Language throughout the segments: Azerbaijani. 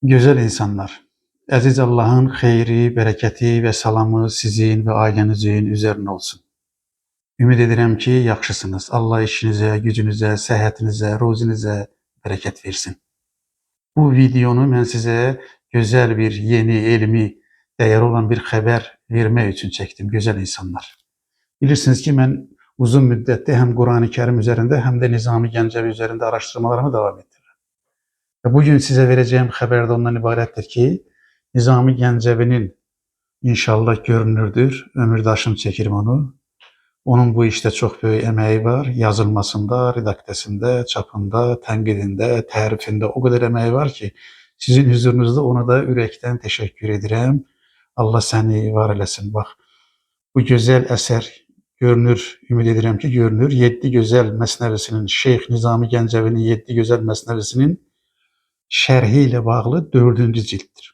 Gözəl insanlar, əziz Allahın xeyri, bərəkəti və salamı sizin və ailənizin üzərinə olsun. Ümid edirəm ki, yaxşısınız. Allah işinizə, gücünüzə, səhhətinizə, ruzinizə bərəkət versin. Bu videonu mən sizə gözəl bir, yeni, elmi, dəyəri olan bir xəbər vermək üçün çəkdim, gözəl insanlar. Bilirsiniz ki, mən uzun müddətdə həm Qurani-Kərim üzərində, həm də Nizami Gəncəvi üzərində araşdırmalarımı davam etdirirəm. Və bugün sizə verəcəyim xəbər də ondan ibarətdir ki, Nizami Gəncəvinin inşallah görünürdür, ömürdaşım çəkir onu. Onun bu işdə çox böyük əməyi var, yazılmasında, redaksiyasında, çapında, tənqidində, tərifində o qədər əməyi var ki, sizin huzurunuzda ona da ürəkdən təşəkkür edirəm. Allah səni var eləsin. Bax, bu gözəl əsər görünür, ümid edirəm ki, görünür. 7 gözəl məsnəvisinin, Şeyx Nizami Gəncəvinin 7 gözəl məsnəvisinin şərhi ilə bağlı 4-cü cilddir.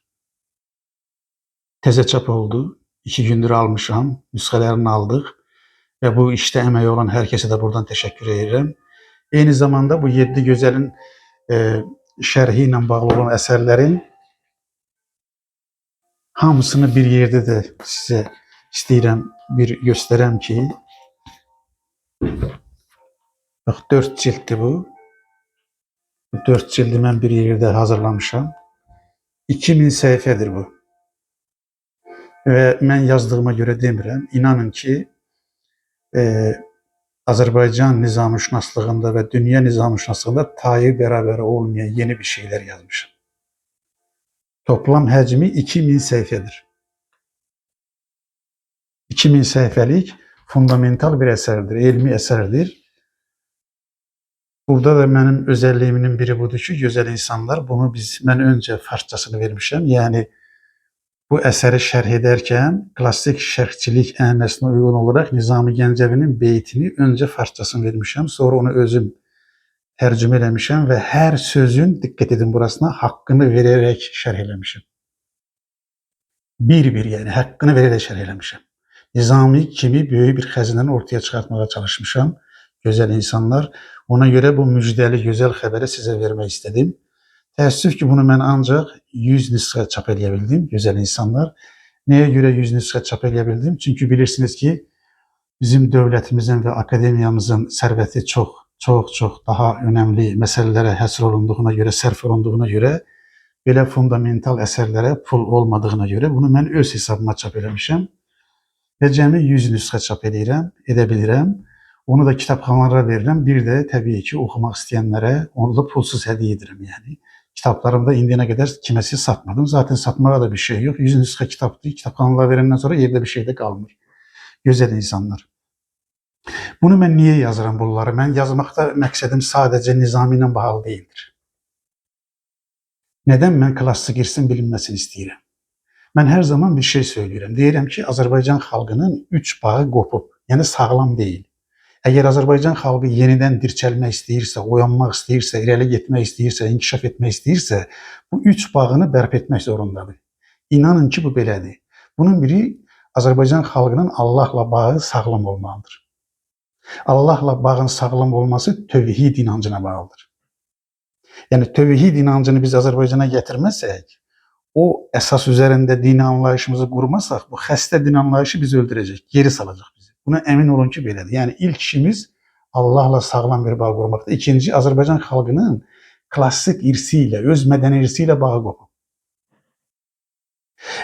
Təzə çap oldu, 2 gündür almışam, nüsxələrini aldıq və bu işdə əməyi olan hər kəsə də buradan təşəkkür edirəm. Eyni zamanda bu 7 gözəlin şərhi ilə bağlı olan əsərlərin hamısını bir yerdə də sizə istəyirəm bir göstərəm ki, bax 4 cilddir bu. Bu 4 cildi mən bir yerdə hazırlamışam. 2000 səhifədir bu. Və mən yazdığıma görə demirəm. İnanın ki, Azərbaycan nizamşünaslığında və dünya nizamşünaslığında tayı bərabəri olmayan yeni bir şeylər yazmışam. Toplam həcmi 2000 səhifədir. 2000 səhifəlik fundamental bir əsərdir, elmi əsərdir. Burada da mənim özəlliyimin biri budur ki, gözəl insanlar, bunu mən öncə farsçasını vermişəm. Yəni, bu əsəri şərh edərkən klassik şərhçilik ənənəsinə uyğun olaraq Nizami Gəncəvinin beytini öncə farsçasını vermişəm. Sonra onu özüm tərcümə eləmişəm və hər sözün, diqqət edin burasına, haqqını verərək şərh eləmişəm. Bir-bir, yəni, haqqını verərək şərh eləmişəm. Nizami kimi böyük bir xəzinəni ortaya çıxartmağa çalışmışam. Gözəl insanlar, ona görə bu müjdəli, gözəl xəbəri sizə vermək istədim. Təəssüf ki, bunu mən ancaq 100 nüsxə çap eləyə bildim, gözəl insanlar. Nəyə görə 100 nüsxə çap eləyə bildim? Çünki bilirsiniz ki, bizim dövlətimizin və akademiyamızın sərvəti çox daha önəmli məsələlərə həsr olunduğuna görə, sərf olunduğuna görə, belə fundamental əsərlərə pul olmadığına görə bunu mən öz hesabıma çap eləmişəm və cəmi 100 nüsxə çap edə bilirəm. Onu da kitabxanalara verirəm. Bir də təbii ki, oxumaq istəyənlərə onu da pulsuz hədiyyə edirəm. Yəni, kitablarımda indiyənə qədər kiməsi satmadım. Zaten satmağa da bir şey yox. 100 nüsxə kitabdır. Kitabxanalara verəndən sonra yerdə bir şey də qalmır. Gözəl insanlar. Bunu mən niyə yazıram bunları? Mən yazmaqda məqsədim sadəcə Nizami ilə bağlı deyildir. Nədən mən klassik irsin bilinməsini istəyirəm? Mən hər zaman bir şey söyləyirəm. Deyirəm ki, Azərbaycan xalqının 3 bağı qopub. Yəni, sağlam deyil. Əgər Azərbaycan xalqı yenidən dirçəlmək istəyirsə, oyanmaq istəyirsə, irəli getmək istəyirsə, inkişaf etmək istəyirsə, bu 3 bağını bərpa etmək zorundadır. İnanın ki, bu belədir. Bunun biri, Azərbaycan xalqının Allahla bağı sağlam olmalıdır. Allahla bağın sağlam olması tövhid inancına bağlıdır. Yəni, tövhid inancını biz Azərbaycana gətirməsək, o əsas üzərində dini anlayışımızı qurmasaq, bu xəstə din anlayışı bizi öldürəcək, geri salacaq bizi. Buna əmin olun ki, belədir. Yəni, ilk işimiz Allahla sağlam bir bağ qurmaqdır. İkinci, Azərbaycan xalqının klassik irsi ilə, öz mədəni irsi ilə bağı qopub.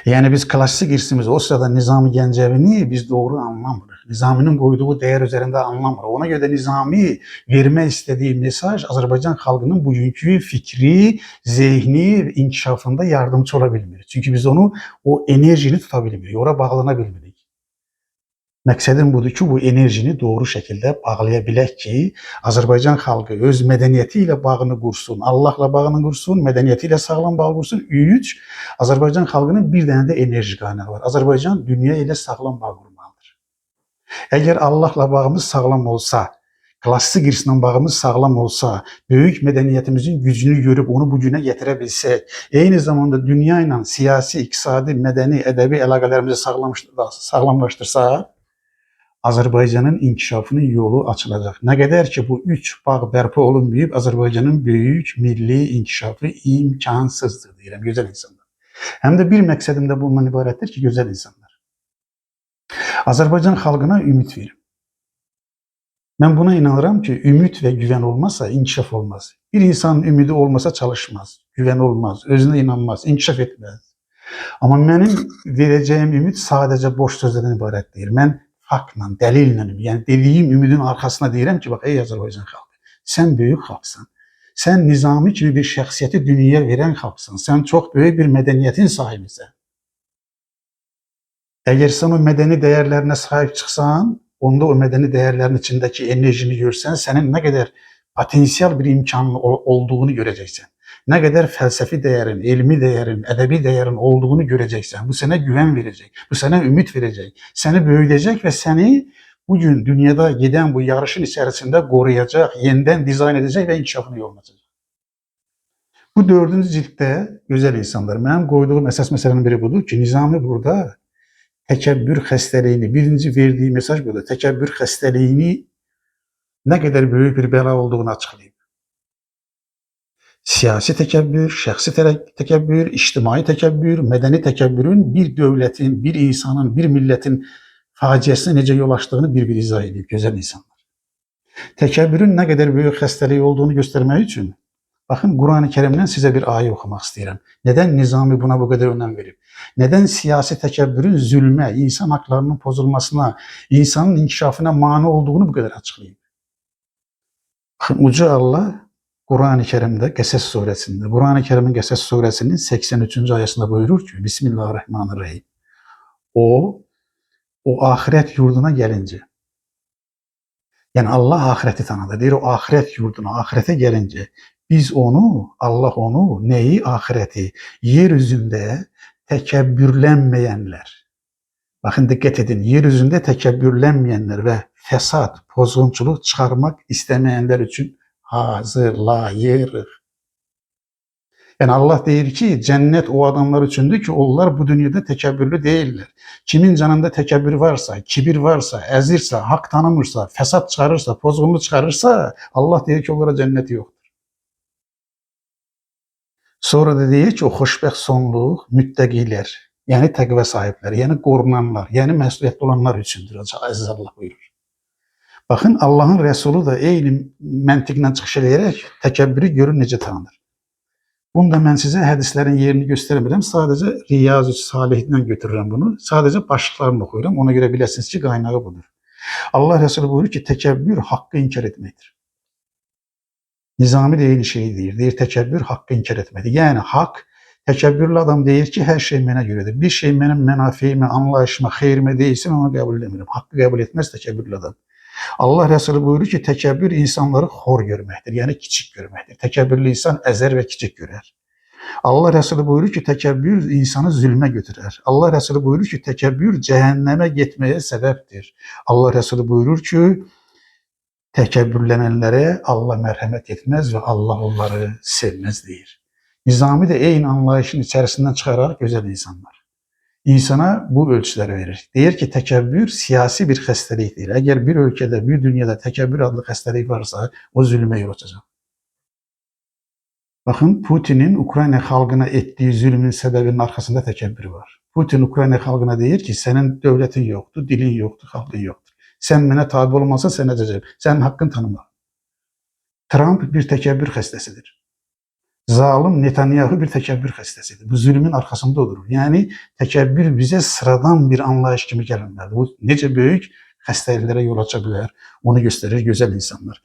Yəni, biz klassik irsimizi, o sırada Nizami Gəncəvini biz doğru anlamırıq. Nizaminin qoyduğu dəyər üzərində anlamırıq. Ona görə də Nizami vermək istədiyi mesaj Azərbaycan xalqının bugünkü fikri, zehni, inkişafında yardımcı ola bilmir. Çünki biz onu, o enerjini tuta bilmirik, ora bağlana bilmirik. Məqsədim budur ki, bu enerjini doğru şəkildə bağlaya bilək ki, Azərbaycan xalqı öz mədəniyyəti ilə bağını qursun, Allahla bağını qursun, mədəniyyəti ilə sağlam bağ qursun. 3. Azərbaycan xalqının bir dənə də enerji qaynağı var. Azərbaycan dünya ilə sağlam bağ qurmalıdır. Əgər Allahla bağımız sağlam olsa, klassik irslə bağımız sağlam olsa, böyük mədəniyyətimizin gücünü görüb onu bugünə gətirə bilsək, eyni zamanda dünya ilə siyasi, iqtisadi, mədəni, ədəbi əlaqələrimizi sağlamlaşdırsaq, Azərbaycanın inkişafının yolu açılacaq. Nə qədər ki, bu 3 bağ bərpa olunmayıb, Azərbaycanın böyük milli inkişafı imkansızdır, deyirəm, gözəl insanlar. Həm də bir məqsədim də bundan ibarətdir ki, gözəl insanlar. Azərbaycan xalqına ümid verin. Mən buna inanıram ki, ümid və güvən olmazsa inkişaf olmaz. Bir insanın ümidi olmasa çalışmaz, güvən olmaz, özünə inanmaz, inkişaf etməz. Amma mənim verəcəyim ümid sadəcə boş sözlərdən ibarət deyil. Mən faktla, dəlillə, yəni dediyim ümidin arxasına deyirəm ki, bax, ey Azərbaycan xalqı, sən böyük xalqsan. Sən Nizami kimi bir şəxsiyyəti dünyaya verən xalqsan. Sən çox böyük bir mədəniyyətin sahibisən. Əgər sən o mədəni dəyərlərinə sahib çıxsan, onda o mədəni dəyərlərin içindəki enerjini görsən, sənin nə qədər potensial bir imkanın olduğunu görəcəksən. Nə qədər fəlsəfi dəyərin, elmi dəyərin, ədəbi dəyərin olduğunu görəcəksən. Bu sənə güvən verəcək, bu sənə ümid verəcək, səni böyüdəcək və səni bugün dünyada gedən bu yarışın içərisində qoruyacaq, yenidən dizayn edəcək və inkişafını yoluna açacaq. Bu 4-cü cilddə, gözəl insanlar, mənim qoyduğum əsas məsələnin biri budur ki, Nizami burada təkəbbür xəstəliyini, birinci verdiyi mesaj budur, təkəbbür xəstəliyini nə qədər böyük bir bəla olduğunu açıqlayıb. Siyasi təkəbbür, şəxsi təkəbbür, ictimai təkəbbür, mədəni təkəbbürün bir dövlətin, bir insanın, bir millətin faciəsinə necə yol açdığını bir-bir izah edib, gözəl insanlar. Təkəbbürün nə qədər böyük xəstəlik olduğunu göstərmək üçün, baxın, Qurani-Kərimdən sizə bir ayə oxumaq istəyirəm. Nədən Nizami buna bu qədər önəm verib? Nədən siyasi təkəbbürün zülmə, insan haqlarının pozulmasına, insanın inkişafına mane olduğunu bu qədər açıqlayıb? Baxın, Uca Allah Qurani-Kərimdə, Qəsəs surəsində, Qurani-Kərimin Qəsəs surəsinin 83-cü ayəsində buyurur ki, Bismillahirrahmanirrahim. O axirət yurduna gəlincə, yəni Allah axirəti tanıdı, deyir o axirət yurduna, axirətə gəlincə, biz onu, Allah onu, nəyi axirəti, yer üzündə təkəbbürlənməyənlər, baxın, diqqət edin, yer üzündə təkəbbürlənməyənlər və fəsad, pozğunçuluq çıxarmaq istəməyənlər üçün hazırlayırıq. Yəni Allah deyir ki, cənnət o adamlar üçündür ki, onlar bu dünyada təkəbbürlü deyirlər. Kimin canında təkəbbür varsa, kibir varsa, əzirsə, haqq tanımırsa, fəsad çıxarırsa, pozğunluq çıxarırsa, Allah deyir ki, onlara cənnət yoxdur. Sonra da deyir ki, o xoşbəxt sonluq müttəqilər, yəni təqvə sahibləri, yəni qorunanlar, yəni məsuliyyətli olanlar üçündür, əziz Allah buyurur. Baxın, Allahın Rəsulu da eyni məntiqlə çıxış edərək təkəbbürü görün necə tanınır. Bunu da mən sizə hədislərin yerini göstərmirəm, sadəcə Riyaz-ı Salihdən götürürəm bunu, sadəcə başlıqlarını oxuyuram, ona görə biləsiniz ki, qaynağı budur. Allah Rəsulu buyurur ki, təkəbbür haqqı inkar etməkdir. Nizami də eyni şeyi deyir, təkəbbür haqqı inkar etməkdir. Yəni, haqq, təkəbbürlü adam deyir ki, hər şey mənə görədir. Bir şey mənim mənafeyimə, anlayışıma, xeyrimə deyilsin, onu qəbul edirəm. Haqqı qəbul etməz təkəbbürlü adam. Allah Rəsulu buyurur ki, təkəbbür insanları xor görməkdir, yəni kiçik görməkdir. Təkəbbürlü insan əzər və kiçik görər. Allah Rəsulu buyurur ki, təkəbbür insanı zülmə götürər. Allah Rəsulu buyurur ki, təkəbbür cəhənnəmə getməyə səbəbdir. Allah Rəsulu buyurur ki, təkəbbürlənənlərə Allah mərhəmət etməz və Allah onları sevməz deyir. Nizami də eyni anlayışın içərisindən çıxararaq gözəl insanlar. İnsana bu ölçüləri verir. Deyir ki, təkəbbür siyasi bir xəstəlikdir. Əgər bir ölkədə, bir dünyada təkəbbür adlı xəstəlik varsa, o zülmə yol açacaq. Baxın, Putinin Ukrayna xalqına etdiyi zülmün səbəbinin arxasında təkəbbür var. Putin Ukrayna xalqına deyir ki, sənin dövlətin yoxdur, dilin yoxdur, xalqın yoxdur. Sən mənə tabi olmazsan, sən necəcək? Sənin haqqın tanınmaz. Trump bir təkəbbür xəstəsidir. Zalim Netanyahu bir təkəbbür xəstəsidir. Bu zülmün arxasında odur. Yəni, təkəbbür bizə sıradan bir anlayış kimi gəlməlidir. Bu, necə böyük xəstəliklərə yol aça bilər, onu göstərir gözəl insanlar.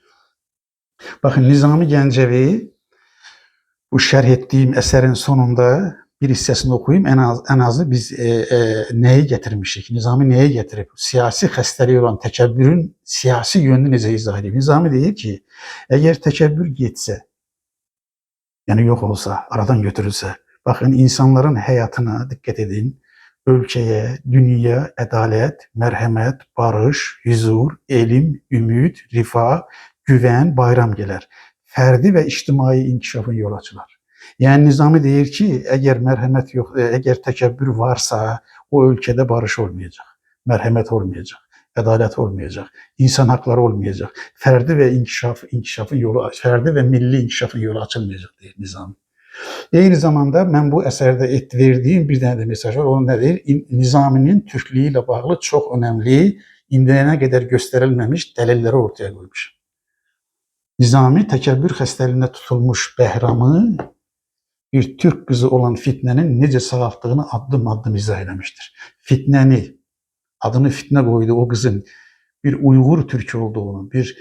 Baxın, Nizami Gəncəvi, bu şərh etdiyim əsərin sonunda bir hissəsini oxuyum. Ən azı biz nəyi gətirmişik? Nizami nəyə gətirib? Siyasi xəstəlik olan təkəbbürün siyasi yönünü necə izah edib? Nizami deyir ki, əgər təkəbbür getsə, yəni yox olsa, aradan götürülsə, baxın, insanların həyatına diqqət edin, ölkəyə, dünyaya ədalət, mərhəmət, barış, hüzur, elm, ümid, rifah, güvən, bayram gələr. Fərdi və ictimai inkişafın yol açılar. Yəni, Nizami deyir ki, əgər mərhəmət yox, əgər təkəbbür varsa, o ölkədə barış olmayacaq, mərhəmət olmayacaq, adalet olmayacak, insan hakları olmayacak, ferdi ve inkişafın yolu, ferdi ve milli inkişafın yolu açılmayacak diye Nizami. Eyni zamanda mən bu əsərdə verdiyim bir dənə də mesaj var. O nədir? Nizaminin Türklüyü ilə bağlı çox önəmli, indiyənə qədər göstərilməmiş dəlilləri ortaya qoymuşam. Nizami təkəbbür xəstəliyinə tutulmuş Bəhramı bir Türk qızı olan Fitnənin necə sağaltdığını addım-addım izah eləmişdir. Fitnəni, adını Fitnə qoydu o qızın bir Uyğur Türk olduğunu, bir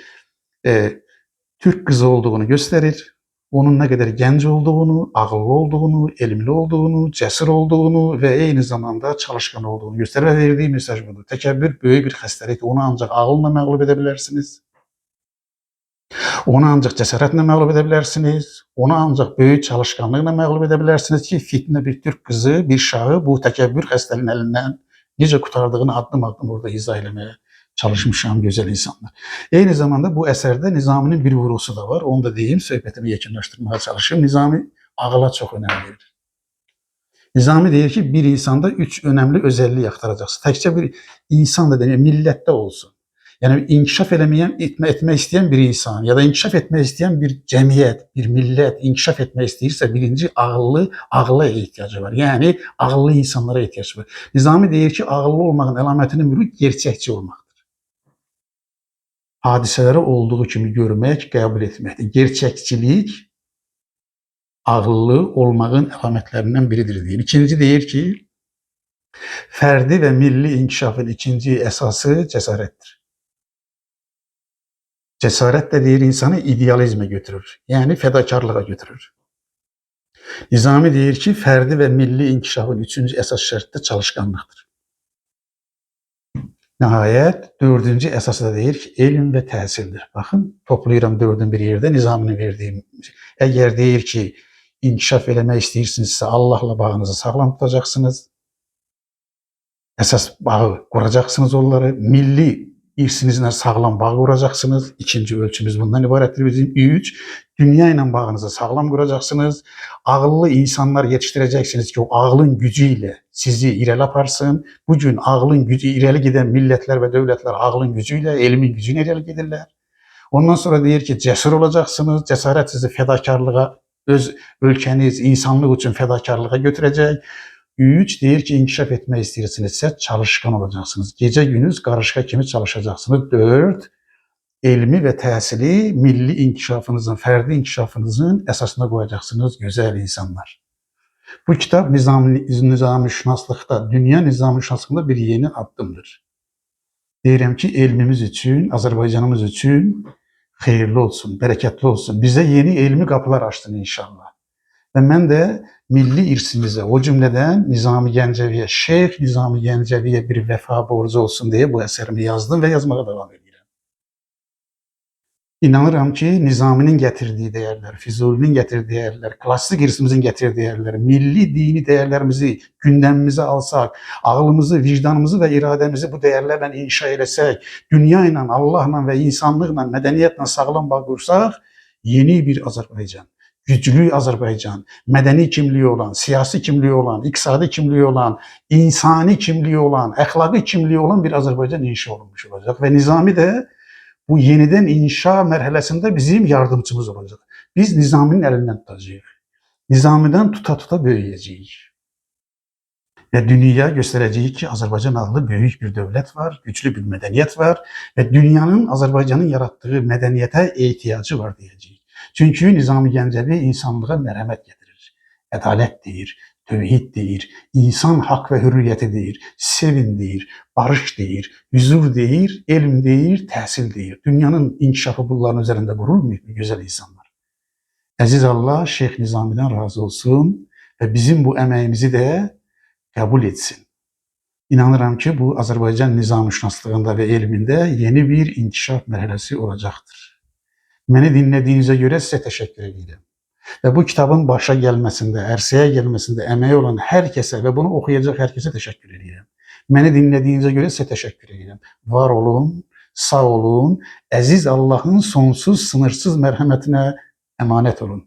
Türk qızı olduğunu göstərir. Onun nə qədər gənc olduğunu, ağıllı olduğunu, elmli olduğunu, cəsur olduğunu və eyni zamanda çalışqan olduğunu göstərir və verdiyi mesaj budur. Təkəbbür böyük bir xəstəlikdir. Onu ancaq ağılla məğlub edə bilərsiniz. Onu ancaq cəsarətlə məğlub edə bilərsiniz. Onu ancaq böyük çalışqanlıqla məğlub edə bilərsiniz ki, Fitnə bir Türk qızı, bir şahı bu təkəbbür xəstəliyinin əlindən necə qurtardığını addım-addım orada izah eləməyə çalışmışam, gözəl insanlar. Eyni zamanda bu əsərdə Nizaminin bir vurusu da var. Onu da deyim, söhbətimi yekunlaşdırmağa çalışım. Nizami ağıla çox önəm verir. Nizami deyir ki, bir insanda 3 önəmli özəllik axtaracaqsınız. Təkcə bir insan da deyil, millətdə olsun. Yəni inkişaf etmək istəyən bir insan ya da inkişaf etmək istəyən bir cəmiyyət, bir millət inkişaf etmək istəyirsə, birinci ağla ehtiyacı var. Yəni ağıllı insanlara ehtiyac var. Nizami deyir ki, ağıllı olmağın əlamətinin biri gerçəkçi olmaq. Hadisələri olduğu kimi görmək, qəbul etməkdir. Gerçəkçilik ağıllı olmağın əlamətlərindən biridir deyir. İkinci deyir ki, fərdi və milli inkişafın ikinci əsası cəsarətdir. Cəsarət də deyir insanı idealizmə götürür, yəni fədakarlığa götürür. Nizami deyir ki, fərdi və milli inkişafın üçüncü əsas şərti də çalışqanlıqdır. Nəhayət, dördüncü əsası da deyir ki, elm və təhsildir. Baxın, toplayıram dördün bir yerdə Nizaminin verdiyim. Əgər deyir ki, inkişaf eləmək istəyirsinizsə, Allahla bağınızı sağlam tutacaqsınız. Əsas bağı quracaqsınız onları. Milli irsinizlə sağlam bağ quracaqsınız. İkinci ölçümüz bundan ibarətdir bizim. 3, dünya ilə bağınızı sağlam quracaqsınız. Ağıllı insanlar yetişdirəcəksiniz ki, o ağlın gücü ilə sizi irəli aparsın. Bugün ağlın gücü irəli gedən millətlər və dövlətlər ağlın gücü ilə, elmin gücü ilə irəli gedirlər. Ondan sonra deyir ki, cəsur olacaqsınız. Cəsarət sizi fədakarlığa, öz ölkəniz, insanlıq üçün fədakarlığa götürəcək. 3, deyir ki, inkişaf etmək istəyirsinizsə, çalışqan olacaqsınız. Gecə-gündüz qarışqa kimi çalışacaqsınız. 4, elmi və təhsili milli inkişafınızın, fərdi inkişafınızın əsasına qoyacaqsınız, gözəl insanlar. Bu kitab nizamşünaslıqda, dünya nizamşünaslığında bir yeni addımdır. Deyirəm ki, elmimiz üçün, Azərbaycanımız üçün xeyirli olsun, bərəkətli olsun. Bizə yeni elmi qapılar açdın inşallah. Və mən də milli irsimizə, o cümlədən Nizami Gəncəviyə, Şeyx Nizami Gəncəviyə bir vəfa borcu olsun deyə bu əsərimi yazdım və yazmağa davam edirəm. İnanıram ki, Nizaminin gətirdiyi dəyərlər, Füzulinin gətirdiyi dəyərlər, klassik irsimizin gətirdiyi dəyərlər, milli dini dəyərlərimizi gündəmimizə alsaq, ağlımızı, vicdanımızı və iradəmizi bu dəyərlərlə inşa eləsək, dünya ilə, Allahla və insanlıqla, mədəniyyətlə sağlam bağ qursaq, yeni bir Azərbaycan, güclü Azərbaycan, mədəni kimliyi olan, siyasi kimliyi olan, iqtisadi kimliyi olan, insani kimliyi olan, əxlaqi kimliyi olan bir Azərbaycan inşa olunmuş olacaq və Nizami də bu yenidən inşa mərhələsində bizim yardımcımız olacaq. Biz Nizaminin əlindən tutacağıq. Nizamidən tuta-tuta böyüyəcəyik. Və dünya göstərəcəyik ki, Azərbaycan adlı böyük bir dövlət var, güclü bir mədəniyyət var və dünyanın Azərbaycanın yaratdığı mədəniyyətə ehtiyacı var deyəcəyik. Çünki Nizami Gəncəvi insanlığa mərhəmət gətirir, ədalət deyir, tövhid deyir, insan haqq və hürriyyəti deyir, sevin deyir, barış deyir, hüzur deyir, elm deyir, təhsil deyir. Dünyanın inkişafı bunların üzərində qurulmayıb, gözəl insanlar. Əziz Allah Şeyx Nizamidən razı olsun və bizim bu əməyimizi də qəbul etsin. İnanıram ki, bu Azərbaycan nizamşünaslığında və elmində yeni bir inkişaf mərhələsi olacaqdır. Məni dinlədiyinizə görə sizə təşəkkür edirəm. Və bu kitabın başa gəlməsində, ərsəyə gəlməsində əməyi olan hər kəsə və bunu oxuyacaq hər kəsə təşəkkür edirəm. Məni dinlədiyinizə görə sizə təşəkkür edirəm. Var olun, sağ olun, əziz Allahın sonsuz, sınırsız mərhəmətinə əmanət olun.